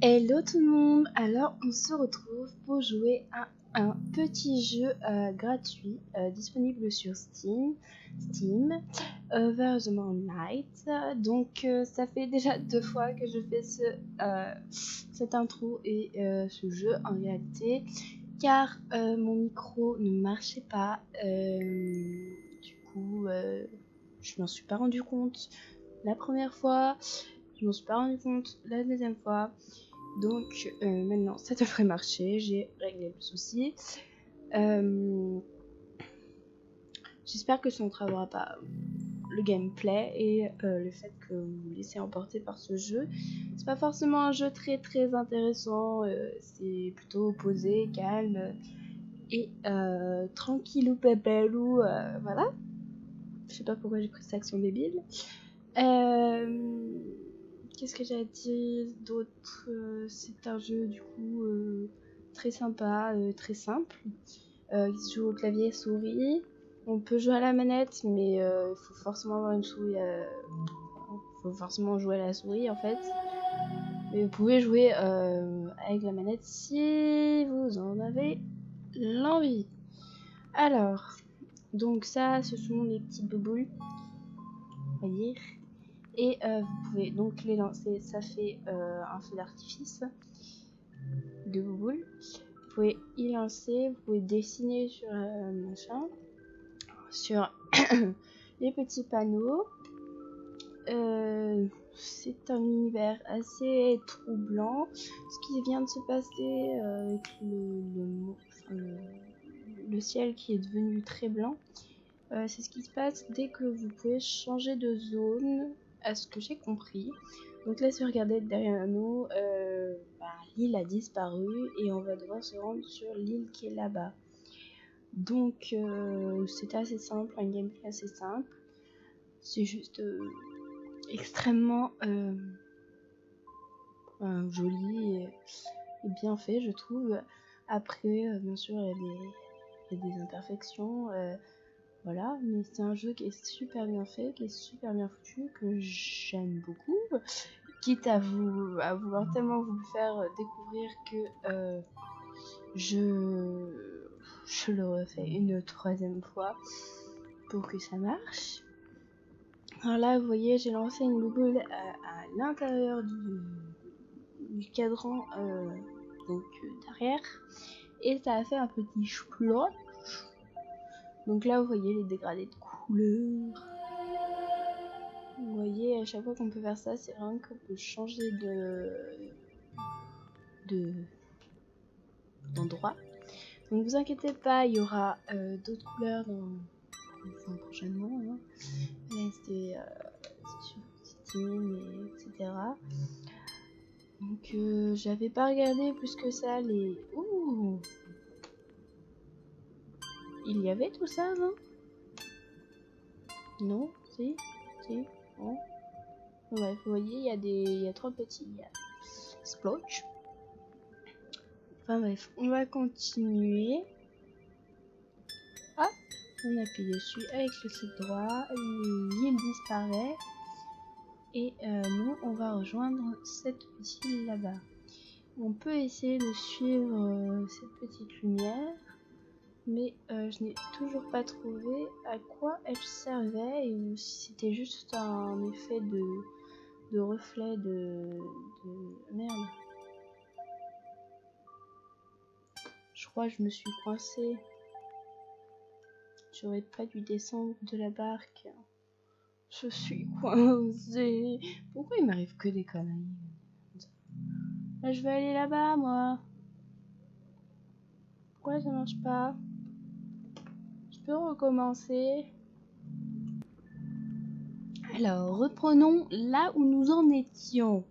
Hello tout le monde, alors on se retrouve pour jouer à un petit jeu gratuit disponible sur Steam, Versement Night. Donc ça fait déjà 2 fois que je fais cette intro et ce jeu en réalité, car mon micro ne marchait pas. Du coup, je m'en suis pas rendu compte la première fois, je m'en suis pas rendu compte la deuxième fois. Donc maintenant ça devrait marcher, j'ai réglé le souci. J'espère que ça n'entravera pas le gameplay et le fait que vous vous laissez emporter par ce jeu. C'est pas forcément un jeu très intéressant, c'est plutôt posé, calme et tranquillou pépélou, voilà. Je sais pas pourquoi j'ai pris cette action débile. Qu'est-ce que j'ai à dire d'autre? C'est un jeu du coup très sympa, très simple, qui se joue au clavier et souris. On peut jouer à la manette, mais il faut forcément avoir une souris. Faut forcément jouer à la souris en fait. Mais vous pouvez jouer avec la manette si vous en avez l'envie. Alors, donc ça, ce sont les petites bouboules, on va dire. Et vous pouvez donc les lancer, ça fait un feu d'artifice de bouboules. Vous pouvez y lancer, vous pouvez dessiner sur sur les petits panneaux. C'est un univers assez troublant. Ce qui vient de se passer avec le ciel qui est devenu très blanc, c'est ce qui se passe dès que vous pouvez changer de zone, à ce que j'ai compris. Donc là, si vous regardez derrière nous, l'île a disparu et on va devoir se rendre sur l'île qui est là-bas. Donc c'est assez simple, un gameplay assez simple. C'est juste extrêmement joli et bien fait, je trouve. Après, bien sûr, il y a des imperfections. Voilà, mais c'est un jeu qui est super bien fait, qui est super bien foutu, que j'aime beaucoup. Quitte à vouloir tellement vous le faire découvrir que je le refais une 3e fois pour que ça marche. Alors là, vous voyez, j'ai lancé une bouboule à l'intérieur du cadran donc derrière, et ça a fait un petit splotch. Donc là, vous voyez les dégradés de couleurs. Vous voyez, à chaque fois qu'on peut faire ça, c'est rien qu'on peut changer d'endroit. Donc vous inquiétez pas, il y aura d'autres couleurs prochainement. Hein. C'est sur Steam, etc. Donc j'avais pas regardé plus que ça les... Ouh, il y avait tout ça avant? Non? Si? Non? Bref, vous voyez, il y a 3 petits splotch. Enfin bref, on va continuer. Hop, on appuie dessus avec le clic droit, l'île disparaît. Et nous, on va rejoindre cette petite île là-bas. On peut essayer de suivre cette petite lumière, mais je n'ai toujours pas trouvé à quoi elle servait et si c'était juste un effet de reflet de... Merde. Je crois que je me suis coincée. J'aurais pas dû descendre de la barque. Je suis coincée. Pourquoi il m'arrive que des conneries? Là, je vais aller là-bas, moi. Pourquoi ça marche pas? Je peux recommencer. Alors, reprenons là où nous en étions.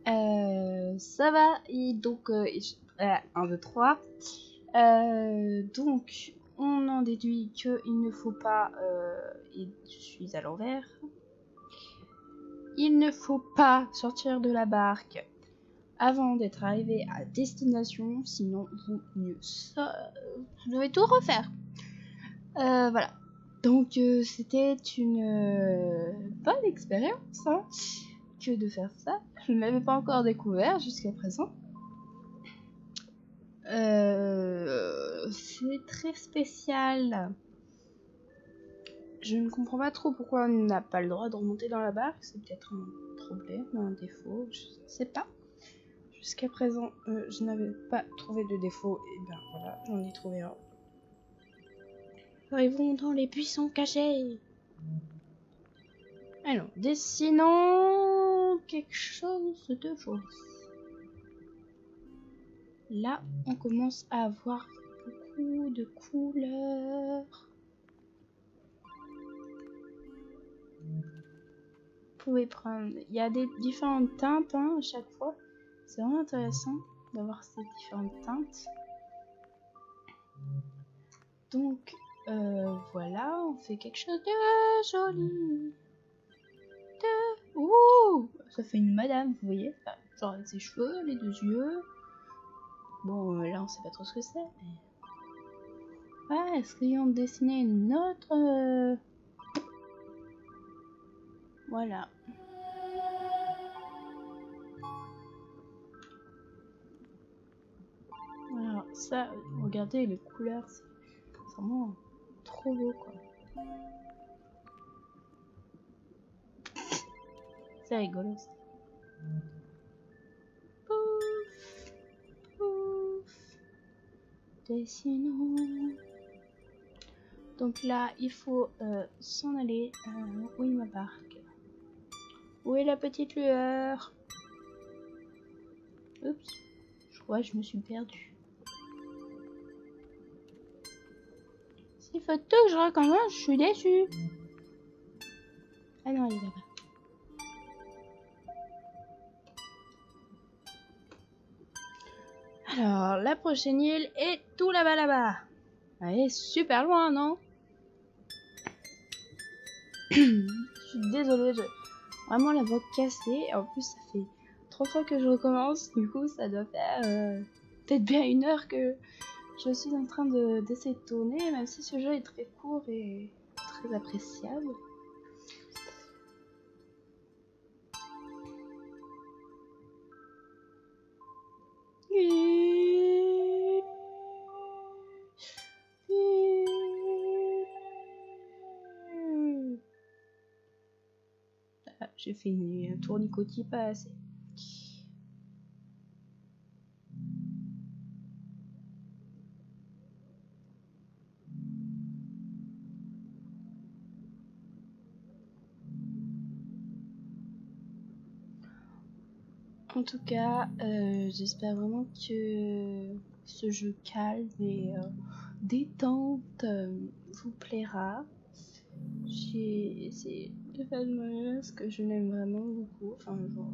Ça va, et donc 1, 2, 3. Donc, on en déduit qu'il ne faut pas... et je suis à l'envers. Il ne faut pas sortir de la barque avant d'être arrivé à destination, sinon vous devez tout refaire. Voilà. Donc c'était une bonne expérience hein, que de faire ça. je ne l'avais pas encore découvert jusqu'à présent. C'est très spécial. Je ne comprends pas trop pourquoi on n'a pas le droit de remonter dans la barque. C'est peut-être un problème, un défaut, je ne sais pas. Jusqu'à présent, je n'avais pas trouvé de défaut. Et ben voilà, j'en ai trouvé un. Arrivons dans les buissons cachés. Alors, dessinons quelque chose de joli. Là, on commence à avoir beaucoup de couleurs. Vous pouvez prendre... Il y a des différentes teintes hein, à chaque fois. C'est vraiment intéressant d'avoir ces différentes teintes. Donc, voilà, on fait quelque chose de joli. Ouh, ça fait une madame, vous voyez, genre avec ses cheveux, les deux yeux. Bon, là on sait pas trop ce que c'est. Mais... ah, essayons de dessiner une autre. Voilà. Alors ça, regardez les couleurs, c'est vraiment trop beau quoi. C'est rigolo. Pouf, pouf. Dessinons. Donc là, il faut s'en aller. Où est ma barque? Où est la petite lueur? Oups, je crois que je me suis perdue. S'il faut tout que je recommence, je suis déçue. Ah non, elle est là-bas. Alors, la prochaine île est tout là-bas. Elle est super loin, non? Je suis désolée, j'ai vraiment la voix cassée. En plus, ça fait 3 fois que je recommence. Du coup, ça doit faire peut-être bien 1 heure que je suis en train d'essayer de tourner. Même si ce jeu est très court et très appréciable. Ah, j'ai fait un tournicotis pas assez. En tout cas, j'espère vraiment que ce jeu calme et détente vous plaira. J'ai essayé de faire de manière ce que je l'aime vraiment beaucoup. Enfin, genre,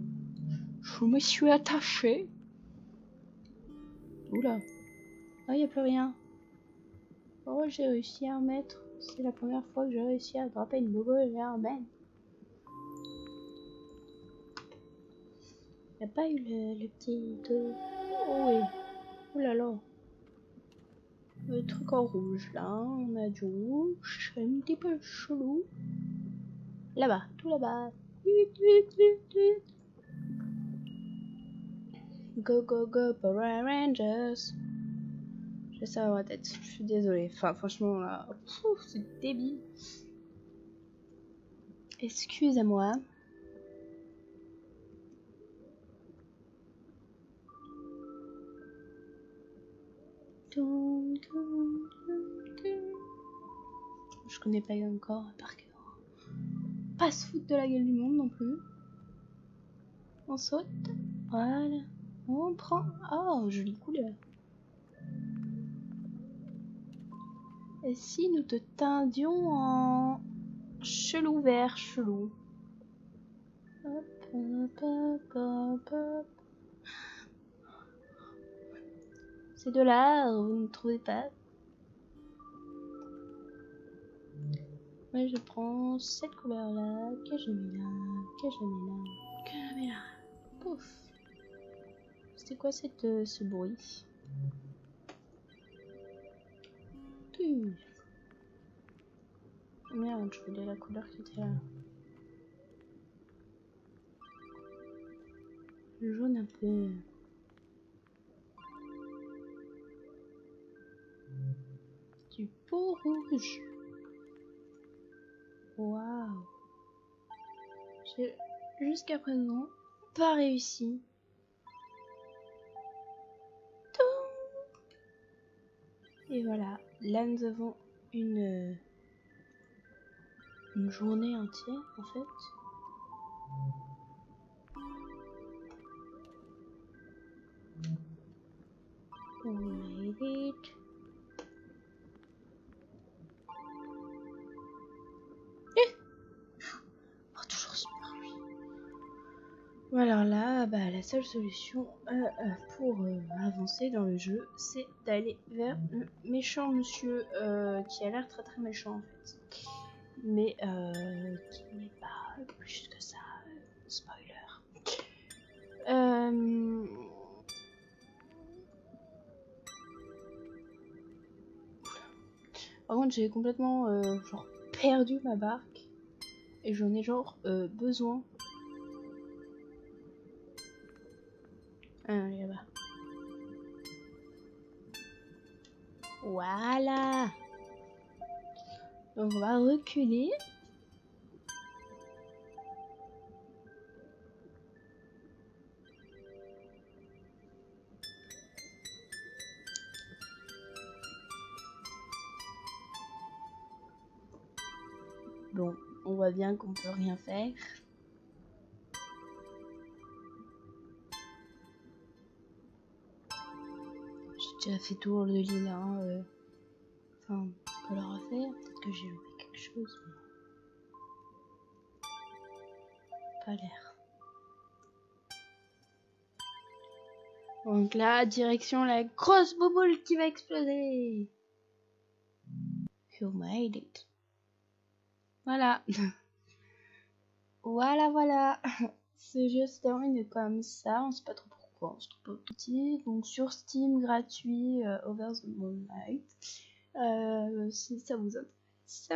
je me suis attachée. Oula. Oh, il n'y a plus rien. Oh, j'ai réussi à remettre. C'est la première fois que j'ai réussi à dropper une bobo et à remettre. Il n'y a pas eu le petit... Oh oui. Oh là là. Le truc en rouge là, on a du rouge, un petit peu chelou. Là-bas, tout là-bas. Go go go Power Rangers. J'ai ça dans ma tête, je suis désolée. Enfin franchement là, c'est débile. Excusez-moi. Je connais pas encore par cœur. Pas se foutre de la gueule du monde non plus. On saute. Voilà. On prend. Oh, jolie couleur. Et si nous te teindions en chelou vert chelou? Hop, hop, hop, hop, hop. C'est de l'art, vous ne trouvez pas? Ouais, je prends cette couleur là, que je mets là, que je mets là, que je mets là. Pouf. C'était quoi ce bruit? Merde, je voulais la couleur qui était là. Le jaune un peu... Du beau rouge. Waouh. J'ai jusqu'à présent pas réussi. Et voilà, là nous avons une journée entière en fait. On made it. Oh, toujours super lui. Bon, alors là, bah, la seule solution pour avancer dans le jeu, c'est d'aller vers le méchant monsieur qui a l'air très très méchant en fait. Mais qui n'est pas plus que ça. Spoiler. Par contre, j'ai complètement genre perdu ma barque et j'en ai genre besoin. Ah, là-bas. Voilà. Donc on va reculer. Bon, on voit bien qu'on peut rien faire. J'ai déjà fait tour de l'île, hein. Enfin, on peut le refaire. Peut-être que j'ai loupé quelque chose, mais pas l'air. Donc là, direction la grosse bouboule qui va exploser. You made it. Voilà. Voilà. Ce jeu se termine comme ça. On sait pas trop pourquoi. On se trouve tout petit. Donc sur Steam, gratuit, Over the Moonlight. Si ça vous intéresse.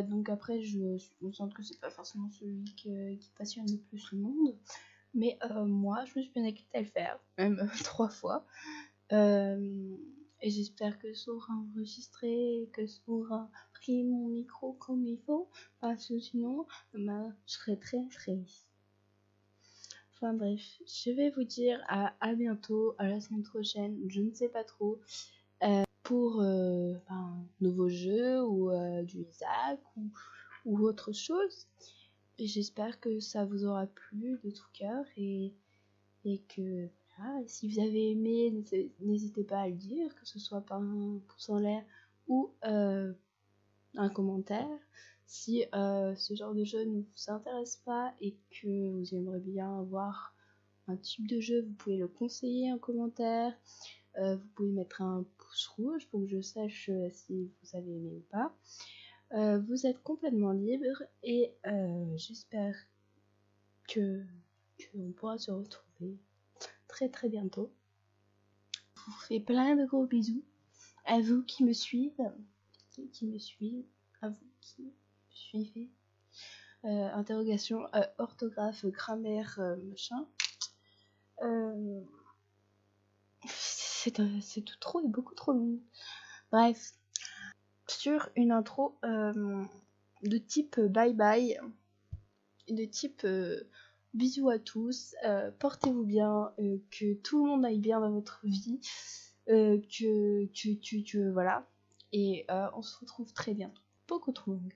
Donc après, je suis consciente que c'est pas forcément celui qui passionne le plus le monde. Mais moi, je me suis bien inquiétée à le faire, même 3 fois. Et j'espère que ça aura enregistré, que ça aura pris mon micro comme il faut. Parce que sinon, bah, je serais très triste. Enfin bref, je vais vous dire à bientôt, à la semaine prochaine, je ne sais pas trop. Pour un nouveau jeu ou du Isaac ou autre chose. Et j'espère que ça vous aura plu de tout cœur et que voilà, si vous avez aimé, n'hésitez pas à le dire, que ce soit par un pouce en l'air ou un commentaire. Si ce genre de jeu ne vous intéresse pas et que vous aimeriez bien avoir un type de jeu, vous pouvez le conseiller en commentaire. Vous pouvez mettre un pouce rouge pour que je sache si vous avez aimé ou pas. Vous êtes complètement libre et j'espère qu'on pourra se retrouver très très bientôt. Je vous fais plein de gros bisous à vous qui me suivent, à vous qui me suivez. Interrogation, orthographe, grammaire, machin. C'est tout trop et beaucoup trop long. Bref, sur une intro de type bye bye, de type bisous à tous, portez-vous bien, que tout le monde aille bien dans votre vie, que voilà, et on se retrouve très bientôt, beaucoup trop long.